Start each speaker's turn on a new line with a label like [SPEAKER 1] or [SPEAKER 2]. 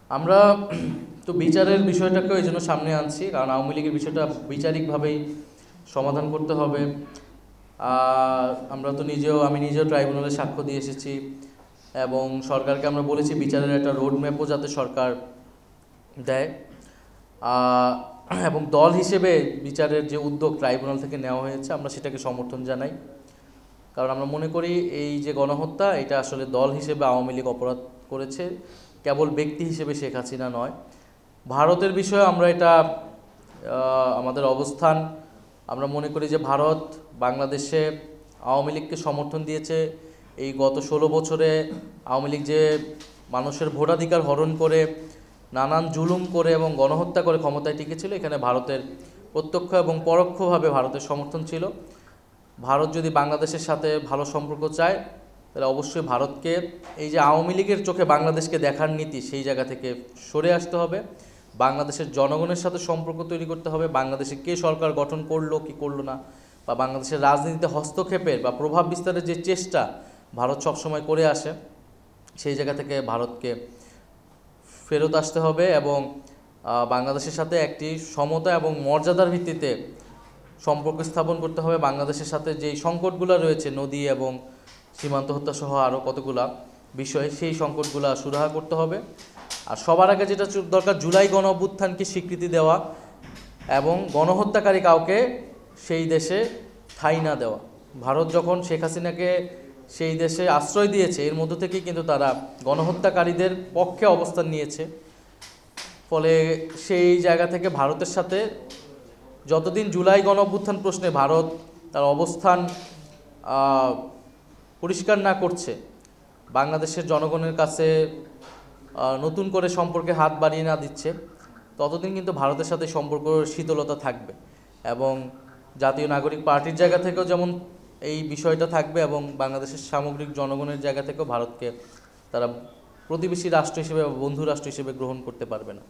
[SPEAKER 1] আমরা তো বিচারের বিষয়টাকে এই জন্য সামনে আনছি, কারণ আওয়ামী লীগের বিষয়টা বিচারিকভাবেই সমাধান করতে হবে। আমরা তো আমি নিজেও ট্রাইব্যুনালে সাক্ষ্য দিয়ে এসেছি এবং সরকারকে আমরা বলেছি বিচারের একটা রোড ম্যাপও যাতে সরকার দেয়, এবং দল হিসেবে বিচারের যে উদ্যোগ ট্রাইব্যুনাল থেকে নেওয়া হয়েছে আমরা সেটাকে সমর্থন জানাই। কারণ আমরা মনে করি এই যে গণহত্যা, এটা আসলে দল হিসেবে আওয়ামী লীগ অপরাধ করেছে, কেবল ব্যক্তি হিসেবে শেখ হাসিনা নয়। ভারতের বিষয়ে আমরা এটা আমাদের অবস্থান, আমরা মনে করি যে ভারত বাংলাদেশে আওয়ামী লীগকে সমর্থন দিয়েছে। এই গত 16 বছরে আওয়ামী লীগ যে মানুষের ভোটাধিকার হরণ করে, নানান জুলুম করে এবং গণহত্যা করে ক্ষমতায় টিকেছিল, এখানে ভারতের প্রত্যক্ষ এবং পরোক্ষভাবে ভারতের সমর্থন ছিল। ভারত যদি বাংলাদেশের সাথে ভালো সম্পর্ক চায় তাহলে অবশ্যই ভারতকে এই যে আওয়ামী লীগের চোখে বাংলাদেশকে দেখার নীতি, সেই জায়গা থেকে সরে আসতে হবে। বাংলাদেশের জনগণের সাথে সম্পর্ক তৈরি করতে হবে। বাংলাদেশে কে সরকার গঠন করলো কি করলো না, বা বাংলাদেশের রাজনীতিতে হস্তক্ষেপের বা প্রভাব বিস্তারের যে চেষ্টা ভারত সবসময় করে আসে, সেই জায়গা থেকে ভারতকে ফেরত আসতে হবে এবং বাংলাদেশের সাথে একটি সমতা এবং মর্যাদার ভিত্তিতে সম্পর্ক স্থাপন করতে হবে। বাংলাদেশের সাথে যেই সংকটগুলো রয়েছে, নদী এবং সীমান্ত হত্যা সহ আরও কতগুলা বিষয়, সেই সংকটগুলো সুরাহা করতে হবে। আর সবার আগে যেটা দরকার, জুলাই গণ অভ্যুত্থানকে স্বীকৃতি দেওয়া এবং গণহত্যাকারী কাউকে সেই দেশে ঠাঁই না দেওয়া। ভারত যখন শেখ হাসিনাকে সেই দেশে আশ্রয় দিয়েছে, এর মধ্য থেকেই কিন্তু তারা গণহত্যাকারীদের পক্ষে অবস্থান নিয়েছে। ফলে সেই জায়গা থেকে ভারতের সাথে যতদিন জুলাই গণ অভ্যুত্থান প্রশ্নে ভারত তার অবস্থান পরিষ্কার না করছে, বাংলাদেশের জনগণের কাছে নতুন করে সম্পর্কে হাত বাড়িয়ে না দিচ্ছে, ততদিন কিন্তু ভারতের সাথে সম্পর্ক শীতলতা থাকবে। এবং জাতীয় নাগরিক পার্টির জায়গা থেকেও যেমন এই বিষয়টা থাকবে, এবং বাংলাদেশের সামগ্রিক জনগণের জায়গা থেকেও ভারতকে তারা প্রতিবেশী রাষ্ট্র হিসেবে বা বন্ধু রাষ্ট্র হিসেবে গ্রহণ করতে পারবে না।